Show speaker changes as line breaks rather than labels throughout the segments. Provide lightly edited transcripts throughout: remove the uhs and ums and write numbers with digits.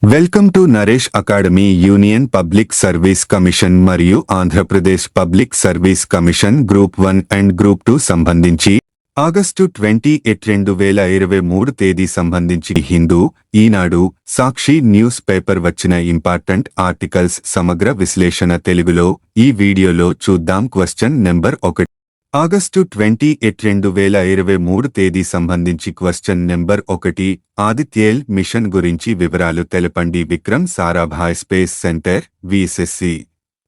Welcome to Naresh academy. Union public service commission మరియు Andhra Pradesh public service commission group 1 and group 2 సంబంధించి August 28, 2023 తేదీ సంబంధించి Hindu, Eenadu, Sakshi news paper వచ్చిన important articles సమగ్ర విశ్లేషణ తెలుగులో ఈ వీడియోలో చూద్దాం. క్వశ్చన్ నెంబర్ 1, ఆగస్టు 28, 2023 తేదీ సంబంధించి క్వశ్చన్ నెంబర్ 1, ఆదిత్యెల్ మిషన్ గురించి వివరాలు తెలపండి. Vikram Sarabhai space centre VSSC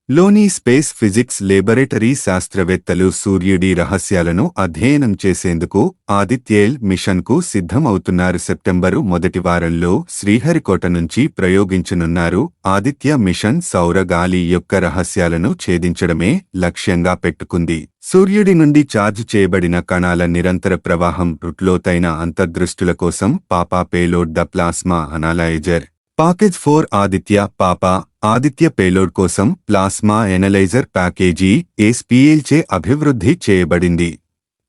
లోని స్పేస్ ఫిజిక్స్ లేబొరేటరీ శాస్త్రవేత్తలు సూర్యుడి రహస్యాలను అధ్యయనం చేసేందుకు ఆదిత్యెల్ మిషన్కు సిద్ధమవుతున్నారు. సెప్టెంబరు మొదటి వారంలో శ్రీహరికోట నుంచి ప్రయోగించనున్నారు. ఆదిత్య మిషన్ సౌర గాలి యొక్క రహస్యాలను ఛేదించడమే లక్ష్యంగా పెట్టుకుంది. సూర్యుడి నుండి ఛార్జ్ చేయబడిన కణాల నిరంతర ప్రవాహం లోతైన అంతర్దృష్టుల కోసం పాపా payload the plasma analyser package 4 Aditya payload కోసం ప్లాస్మా ఎనలైజర్ ప్యాకేజీ ఎస్పీఎల్ చే అభివృద్ధి చేయబడింది.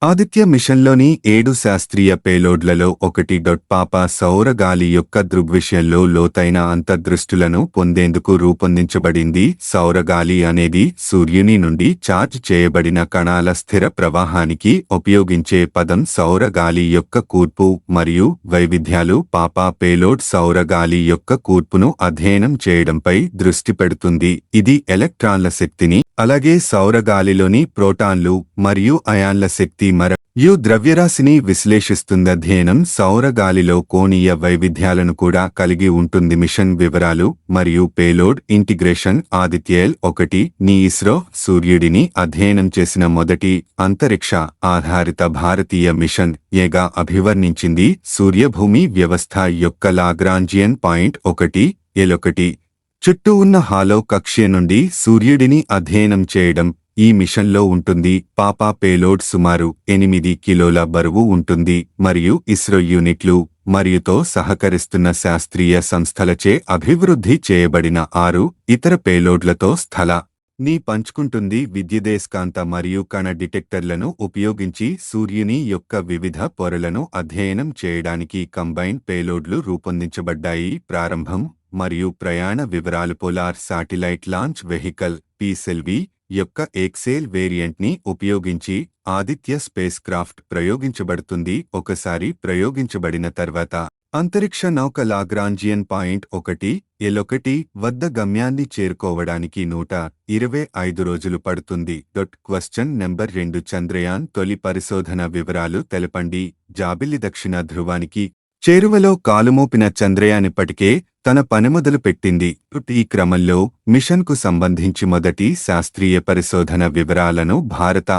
ఆదిత్య మిషన్లోని 7 శాస్త్రీయ పేలోడ్లలో 1 పాపా సౌర గాలి యొక్క దృగ్విషయంలో లోతైన అంతర్దృష్టులను పొందేందుకు రూపొందించబడింది. సౌరగాలి అనేది సూర్యుని నుండి ఛార్జ్ చేయబడిన కణాల స్థిర ప్రవాహానికి ఉపయోగించే పదం. సౌర గాలి యొక్క కూర్పు మరియు వైవిధ్యాలు. పాపా పేలోడ్ సౌర గాలి యొక్క కూర్పును అధ్యయనం చేయడంపై దృష్టి పెడుతుంది. ఇది ఎలక్ట్రాన్ల శక్తిని, అలాగే సౌరగాలిలోని ప్రోటాన్లు మరియు అయాన్ల శక్తి మరియు ద్రవ్యరాశిని విశ్లేషిస్తుంది. అధ్యయనం సౌరగాలిలో కోణీయ వైవిధ్యాలను కూడా కలిగి ఉంటుంది. మిషన్ వివరాలు మరియు పేలోడ్ ఇంటిగ్రేషన్. ఆదిత్యెల్ 1 ని ఇస్రో సూర్యుడిని అధ్యయనం చేసిన మొదటి అంతరిక్ష ఆధారిత భారతీయ మిషన్ ఏగా అభివర్ణించింది. సూర్యభూమి వ్యవస్థ యొక్క లాగ్రాంజియన్ పాయింట్ 1 చుట్టూ ఉన్న హాలో కక్ష్య నుండి సూర్యుడిని అధ్యయనం చేయడం ఈ మిషన్లో ఉంటుంది. పాపా పేలోడ్ సుమారు 8 కిలోల బరువు ఉంటుంది మరియు ఇస్రో యూనిట్లు మరియుతో సహకరిస్తున్న శాస్త్రీయ సంస్థలచే అభివృద్ధి చేయబడిన 6 ఇతర పేలోడ్లతో స్థలాన్ని పంచుకుంటుంది. విద్యుదయస్కాంత మరియు కణ డిటెక్టర్లను ఉపయోగించి సూర్యుని యొక్క వివిధ పొరలను అధ్యయనం చేయడానికి కంబైన్ పేలోడ్లు రూపొందించబడ్డాయి. ప్రారంభం మరియు ప్రయాణ వివరాలు. Polar satellite launch vehicle PSLV యొక్క ఎక్సేల్ వేరియంట్ని ఉపయోగించి ఆదిత్య స్పేస్ క్రాఫ్ట్ ప్రయోగించబడుతుంది. ఒకసారి ప్రయోగించబడిన తర్వాత అంతరిక్ష నౌక లాగ్రాంజియన్ పాయింట్ 1 వద్ద గమ్యాన్ని చేరుకోవడానికి 125 రోజులు పడుతుంది. క్వశ్చన్ నెంబర్ 2, చంద్రయాన్ తొలి పరిశోధన వివరాలు తెలపండి. జాబిల్లి దక్షిణ ధృవానికి చేరువలో కాలుమోపిన చంద్రయాన్ ఇప్పటికే తన పని మొదలు పెట్టింది. ఈ క్రమంలో మిషన్కు సంబంధించి మొదటి శాస్త్రీయ పరిశోధన వివరాలను భారత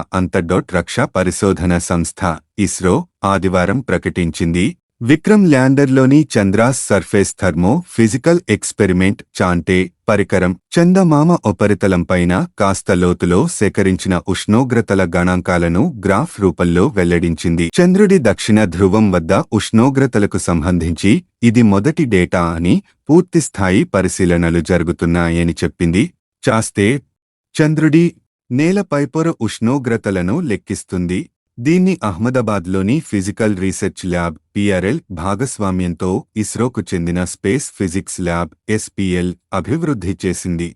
రక్షా పరిశోధన సంస్థ ఇస్రో ఆదివారం ప్రకటించింది. విక్రమ్ ల్యాండర్లోని Chandra's surface thermo physical experiment చాంటే పరికరం చందమామ ఉపరితలంపైన కాస్త లోతులో సేకరించిన ఉష్ణోగ్రతల గణాంకాలను గ్రాఫ్ రూపంలో వెల్లడించింది. చంద్రుడి దక్షిణ ధ్రువం వద్ద ఉష్ణోగ్రతలకు సంబంధించి ఇది మొదటి డేటా అని, పూర్తిస్థాయి పరిశీలనలు జరుగుతున్నాయని చెప్పింది. చాస్తే చంద్రుడి నేల పైపొర ఉష్ణోగ్రతలను లెక్కిస్తుంది. దీన్ని అహ్మదాబాద్లోని ఫిజికల్ రీసెర్చ్ ల్యాబ్ పిఆర్ఎల్ భాగస్వామ్యంతో ఇస్రోకు చెందిన స్పేస్ ఫిజిక్స్ ల్యాబ్ ఎస్పీఎల్ అభివృద్ధి చేసింది.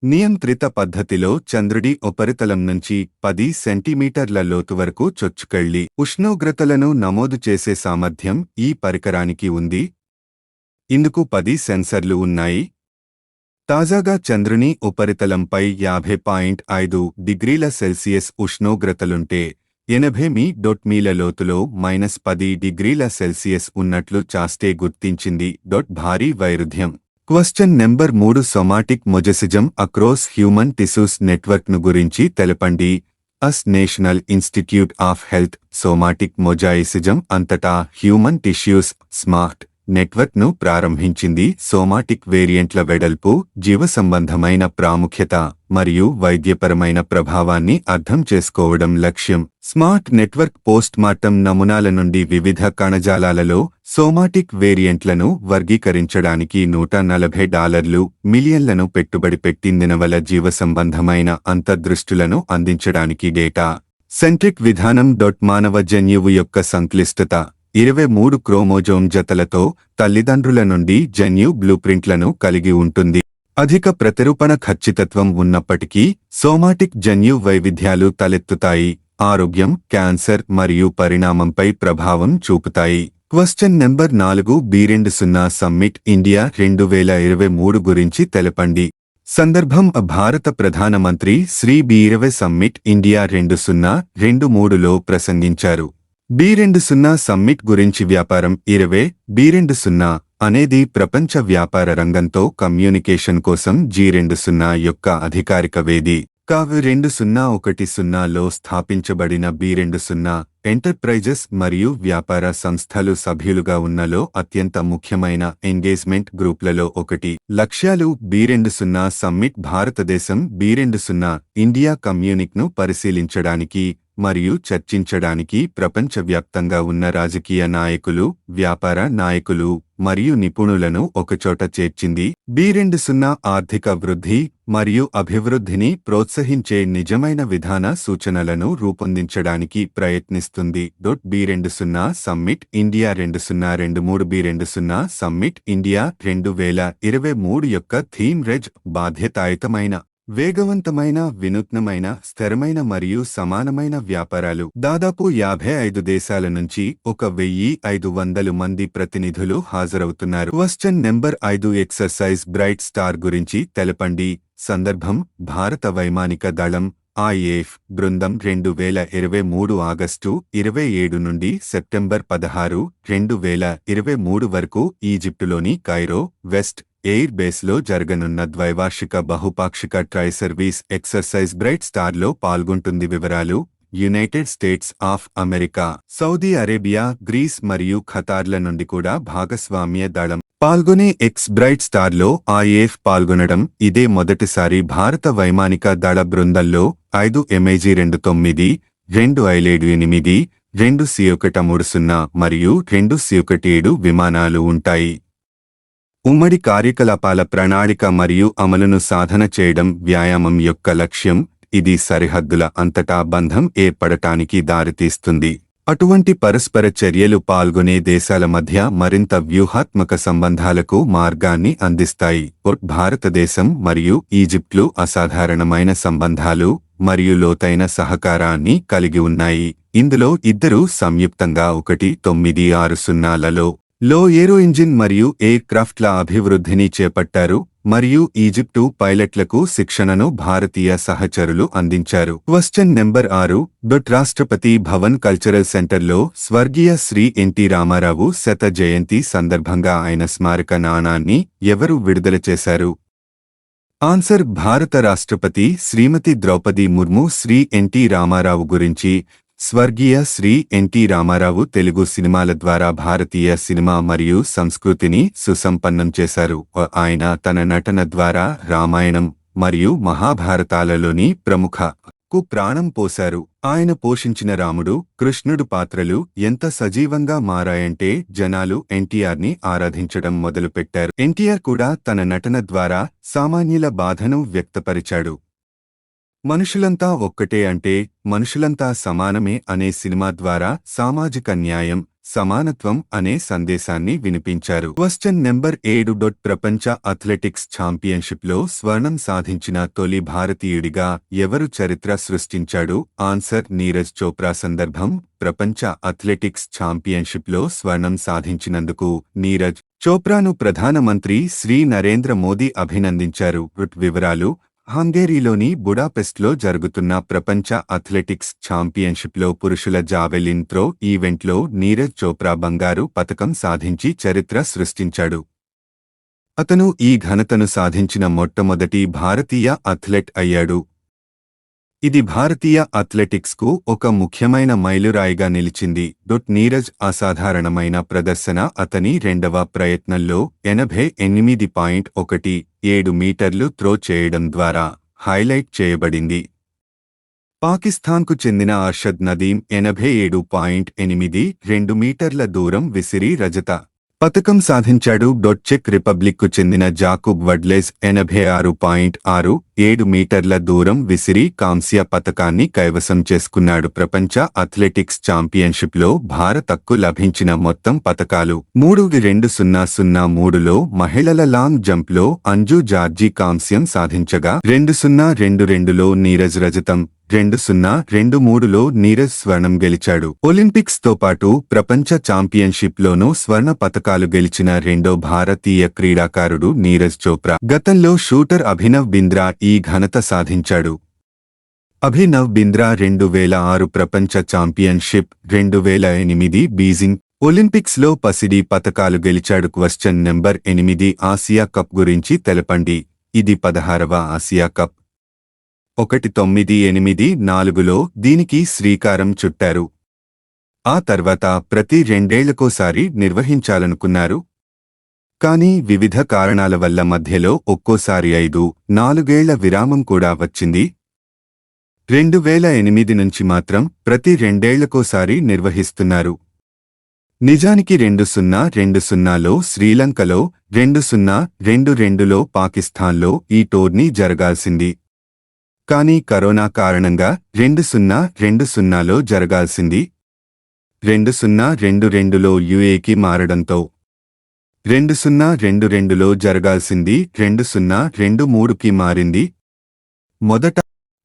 నియంత్రిత పద్ధతిలో చంద్రుడి ఉపరితలం నుంచి 10 సెంటీమీటర్ల లోతు వరకు చొచ్చుకెళ్లి ఉష్ణోగ్రతలను నమోదు చేసే సామర్థ్యం ఈ పరికరానికి ఉంది. ఇందుకు 10 సెన్సర్లు ఉన్నాయి. తాజాగా చంద్రుని ఉపరితలంపై 50.5 డిగ్రీల సెల్సియస్ ఉష్ణోగ్రతలుంటే 80 మీల లోతులో -10 డిగ్రీల సెల్సియస్ ఉన్నట్లు చాస్తే గుర్తించింది. భారీ వైరుధ్యం. Question number 3, somatic mosaicism across human tissues నెట్వర్క్ను గురించి తెలపండి. National institute of health somatic mosaicism అంతటా హ్యూమన్ టిష్యూస్ స్మార్ట్ నెట్వర్క్ను ప్రారంభించింది. సోమాటిక్ వేరియంట్ల వెడల్పు, జీవసంబంధమైన ప్రాముఖ్యత మరియు వైద్యపరమైన ప్రభావాన్ని అర్థం చేసుకోవడం లక్ష్యం. స్మార్ట్ నెట్వర్క్ పోస్ట్ మార్టం నమూనాల నుండి వివిధ కణజాలాలలో సోమాటిక్ వేరియంట్లను వర్గీకరించడానికి $140 మిలియన్లను పెట్టుబడి పెట్టిందినవల జీవసంబంధమైన అంతర్దృష్టులను అందించడానికి డేటా సెంట్రిక్ విధానం. మానవ జన్యువు యొక్క సంక్లిష్టత 23 క్రోమోజోమ్ జతలతో తల్లిదండ్రుల నుండి జన్యు బ్లూప్రింట్లను కలిగి ఉంటుంది. అధిక ప్రతిరూపణ ఖచ్చితత్వం ఉన్నప్పటికీ సోమాటిక్ జన్యు వైవిధ్యాలు తలెత్తుతాయి, ఆరోగ్యం, క్యాన్సర్ మరియు పరిణామంపై ప్రభావం చూపుతాయి. Question number 4 B20 summit India 2023 గురించి తెలపండి. సందర్భం భారత ప్రధానమంత్రి శ్రీ B20 సమ్మిట్ ఇండియా 2023లో ప్రసంగించారు. B20 సమ్మిట్ గురించి వ్యాపారం 20 B20 అనేది ప్రపంచ వ్యాపార రంగంతో కమ్యూనికేషన్ కోసం G20 యొక్క అధికారిక వేది. కావ్ 2010లో స్థాపించబడిన B20 ఎంటర్ప్రైజెస్ మరియు వ్యాపార సంస్థలు సభ్యులుగా ఉన్నలో అత్యంత ముఖ్యమైన ఎంగేజ్మెంట్ గ్రూప్లలో ఒకటి. లక్ష్యాలు B20 సమ్మిట్ భారతదేశం B20 ఇండియా కమ్యూనిక్ను పరిశీలించడానికి మరియు చర్చించడానికి ప్రపంచవ్యాప్తంగా ఉన్న రాజకీయ నాయకులు, వ్యాపార నాయకులు మరియు నిపుణులను ఒకచోట చేర్చింది. B20 ఆర్థిక వృద్ధి మరియు అభివృద్ధిని ప్రోత్సహించే నిజమైన విధాన సూచనలను రూపొందించడానికి ప్రయత్నిస్తుంది. B20 summit India 2023 B20 summit India 2023 యొక్క థీమ్ రెజ్ బాధ్యతాయుతమైన, వేగవంతమైన, వినూత్నమైన, స్థిరమైన మరియు సమానమైన వ్యాపారాలు. దాదాపు 55 దేశాల నుంచి 1500 మంది ప్రతినిధులు హాజరవుతున్నారు. Question number 5 exercise bright star గురించి తెలపండి. సందర్భం భారత వైమానిక దళం IAF బృందం 2023 ఆగస్టు 27 నుండి సెప్టెంబర్ 16, 2023 వరకు ఈజిప్టులోని కైరో వెస్ట్ ఎయిర్ బేస్లో జరగనున్న ద్వైవార్షిక బహుపాక్షిక ట్రై సర్వీస్ ఎక్సర్సైజ్ బ్రైట్ స్టార్లో పాల్గొంటుంది. వివరాలు: United States of America, Saudi Arabia, Greece మరియు ఖతార్ల నుండి కూడా భాగస్వామ్య దళం పాల్గొనే బ్రైట్ స్టార్లో IAF పాల్గొనడం ఇదే మొదటిసారి. భారత వైమానిక దళ బృందంలో 5 MiG-29, 2 I-8, 2 C-130 మరియు 2 C-17 విమానాలు ఉంటాయి. ఉమ్మడి కార్యకలాపాల ప్రణాళిక మరియు అమలును సాధన చేయడం వ్యాయామం యొక్క లక్ష్యం. ఇది సరిహద్దుల అంతటా బంధం ఏర్పడటానికి దారితీస్తుంది. అటువంటి పరస్పర చర్యలు పాల్గొనే దేశాల మధ్య మరింత వ్యూహాత్మక సంబంధాలకు మార్గాన్ని అందిస్తాయి. భారతదేశం మరియు ఈజిప్ట్లు అసాధారణమైన సంబంధాలు మరియు లోతైన సహకారాన్ని కలిగి ఉన్నాయి. ఇందులో ఇద్దరూ సంయుక్తంగా 1960లలో లో ఏరో ఇంజిన్ మరియు ఎయిర్ క్రాఫ్ట్ల అభివృద్ధిని చేపట్టారు మరియు ఈజిప్టు పైలట్లకు శిక్షణను భారతీయ సహచరులు అందించారు. Question number 6 Rashtrapati Bhavan cultural సెంటర్లో స్వర్గీయ శ్రీ ఎన్టీ రామారావు శత జయంతి సందర్భంగా ఆయన స్మారక నాణాన్ని ఎవరు విడుదల చేశారు? ఆన్సర్: భారత రాష్ట్రపతి శ్రీమతి ద్రౌపది ముర్ము. శ్రీ ఎన్టీ రామారావు గురించి స్వర్గీయ శ్రీ ఎన్టీ రామారావు తెలుగు సినిమాల ద్వారా భారతీయ సినిమా మరియు సంస్కృతిని సుసంపన్నం చేశారు. ఆయన తన నటన ద్వారా రామాయణం మరియు మహాభారతాలలోని ప్రముఖకు ప్రాణం పోశారు. ఆయన పోషించిన రాముడు, కృష్ణుడు పాత్రలు ఎంత సజీవంగా మారాయంటే జనాలు ఎన్టీఆర్ని ఆరాధించడం మొదలుపెట్టారు. ఎన్టీఆర్ కూడా తన నటన ద్వారా సామాన్యుల బాధను వ్యక్తపరిచాడు. మనుషులంతా ఒక్కటే అంటే మనుషులంతా సమానమే అనే సినిమా ద్వారా సామాజిక న్యాయం, సమానత్వం అనే సందేశాన్ని వినిపించారు. క్వశ్చన్ నెంబర్ 7 ప్రపంచ అథ్లెటిక్స్ ఛాంపియన్షిప్లో స్వర్ణం సాధించిన తొలి భారతీయుడిగా ఎవరు చరిత్ర సృష్టించాడు? ఆన్సర్: నీరజ్ చోప్రా. సందర్భం ప్రపంచ అథ్లెటిక్స్ ఛాంపియన్షిప్లో స్వర్ణం సాధించినందుకు నీరజ్ చోప్రాను ప్రధానమంత్రి శ్రీ నరేంద్ర మోదీ అభినందించారు. వివరాలు: హంగేరీలోని బుడాపెస్ట్లో జరుగుతున్న ప్రపంచ అథ్లెటిక్స్ ఛాంపియన్షిప్లో పురుషుల జావెలిన్ త్రో ఈవెంట్లో నీరజ్ చోప్రా బంగారు పతకం సాధించి చరిత్ర సృష్టించాడు. అతను ఈ ఘనతను సాధించిన మొట్టమొదటి భారతీయ అథ్లెట్ అయ్యాడు. ఇది భారతీయ అథ్లెటిక్స్కు ఒక ముఖ్యమైన మైలురాయిగా నిలిచింది. నీరజ్ అసాధారణమైన ప్రదర్శన అతని రెండవ ప్రయత్నంలో 88.17 మీటర్లు త్రో చేయడం ద్వారా హైలైట్ చేయబడింది. పాకిస్తాన్కు చెందిన అర్షద్ నదీం 87.82 మీటర్ల దూరం విసిరి రజత పతకం సాధించాడు. చెక్ రిపబ్లిక్కు చెందిన జాకుబ్ వడ్లెజ్ 86.6 7 మీటర్ల దూరం విసిరి కాంస్య పతకాన్ని కైవసం చేసుకున్నాడు. ప్రపంచ అథ్లెటిక్స్ ఛాంపియన్షిప్లో భారతకు లభించిన మొత్తం పతకాలు 3,2003లో మహిళల లాంగ్ జంప్లో అంజు జార్జి కాంస్యం సాధించగా 2022లో నీరజ్ రజతం, 2023లో నీరజ్ స్వర్ణం గెలిచాడు. ఒలింపిక్స్ తో పాటు ప్రపంచ ఛాంపియన్షిప్లోనూ స్వర్ణ పతకాలు గెలిచిన రెండో భారతీయ క్రీడాకారుడు నీరజ్ చోప్రా. గతంలో షూటర్ అభినవ్ బింద్రా ఈ ఘనత సాధించాడు. అభినవ్ బింద్రా 2006 ప్రపంచ ఛాంపియన్షిప్, 2008 బీజింగ్ ఒలింపిక్స్లో పసిడి పతకాలు గెలిచాడు. క్వశ్చన్ నెంబర్ 8 ఆసియా కప్ గురించి తెలపండి. ఇది 16వ ఆసియా కప్. 1984లో దీనికి శ్రీకారం చుట్టారు. ఆ తర్వాత ప్రతి 2 ఏళ్లకోసారి నిర్వహించాలనుకున్నారు. కానీ వివిధ కారణాల వల్ల మధ్యలో ఒక్కోసారి 5-4 ఏళ్ల విరామం కూడా వచ్చింది. 2008 నుంచి మాత్రం ప్రతి 2 ఏళ్లకోసారి నిర్వహిస్తున్నారు. నిజానికి 2020లో శ్రీలంకలో, 2022లో పాకిస్తాన్లో ఈ టోర్నీ జరగాల్సింది. కానీ కరోనా కారణంగా 2020లో జరగాల్సింది. 2022లో యుఏకి మారడంతో 2022లో జరగాల్సింది 2023కి మారింది.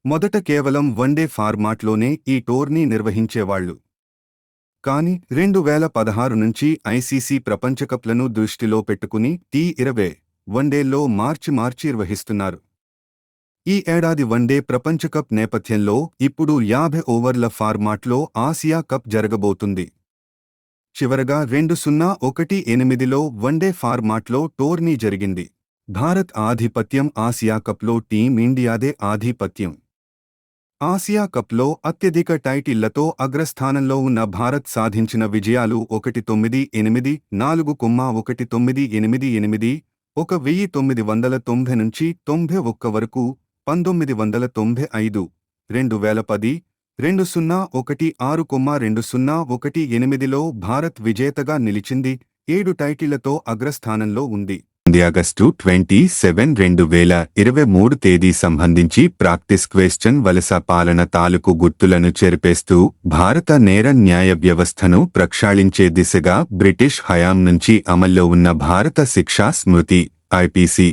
మొదట కేవలం వన్డే ఫార్మాట్లోనే ఈ టోర్నీ నిర్వహించేవాళ్లు. కానీ 2016 నుంచి ఐసీసీ ప్రపంచకప్లను దృష్టిలో పెట్టుకుని T20 వన్డేల్లో మార్చి నిర్వహిస్తున్నారు. ఈ ఏడాది వన్డే ప్రపంచకప్ నేపథ్యంలో ఇప్పుడు 50 ఓవర్ల ఫార్మాట్లో ఆసియా కప్ జరగబోతుంది. చివరగా 2018లో వన్డే ఫార్మాట్లో టోర్నీ జరిగింది. భారత్ ఆధిపత్యం. ఆసియా కప్లో టీమిండియాదే ఆధిపత్యం. ఆసియా కప్లో అత్యధిక టైటిళ్లతో అగ్రస్థానంలో ఉన్న భారత్ సాధించిన విజయాలు 198, 4,198, 1990 నుంచి 91 వరకు, 1995, 2010, 2016,2018లో భారత్ విజేతగా నిలిచింది. 7 టైటిళ్లతో అగ్రస్థానంలో ఉంది. ఆగస్టు 27, 2023 తేదీ సంబంధించి ప్రాక్టీస్ క్వశ్చన్. వలస పాలన తాలూకు గుర్తులను చెరిపేస్తూ భారత నేర న్యాయ వ్యవస్థను ప్రక్షాళించే దిశగా బ్రిటిష్ హయాం నుంచి అమల్లో ఉన్న భారత శిక్షా స్మృతి ఐపీసీ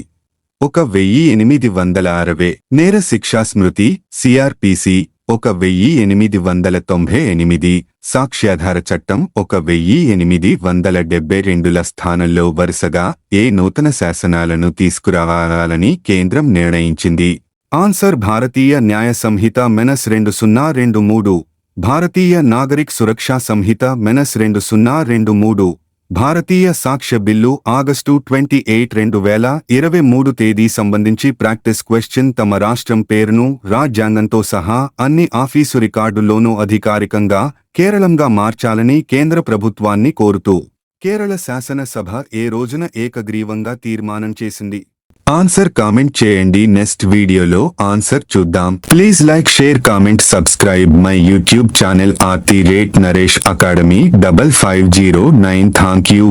1860, నేర శిక్షా స్మృతి సిఆర్పిసి 1898, సాక్ష్యాధార చట్టం 1872ల స్థానంలో వరుసగా ఏ నూతన శాసనాలను తీసుకురావాలని కేంద్రం నిర్ణయించింది. ఆన్సర్ భారతీయ న్యాయ సంహిత -2023, భారతీయ నాగరిక్ సురక్షా సంహిత -2023, భారతీయ సాక్ష్య బిల్లు ఆగస్టు 28, 2023 తేదీ సంబంధించి ప్రాక్టీస్ క్వశ్చన్. తమ రాష్ట్రం పేరును రాజ్యాంగంతో సహా అన్ని ఆఫీసు రికార్డుల్లోనూ అధికారికంగా కేరళంగా మార్చాలని కేంద్ర ప్రభుత్వాన్ని కోరుతూ కేరళ శాసనసభ ఏ రోజున ఏకగ్రీవంగా తీర్మానం చేసింది. ఆన్సర్ కామెంట్ చేయండి. నెక్స్ట్ వీడియోలో ఆన్సర్ చూద్దాం. Please like, share, comment, subscribe my YouTube channel @Naresh academy 5509. Thank you.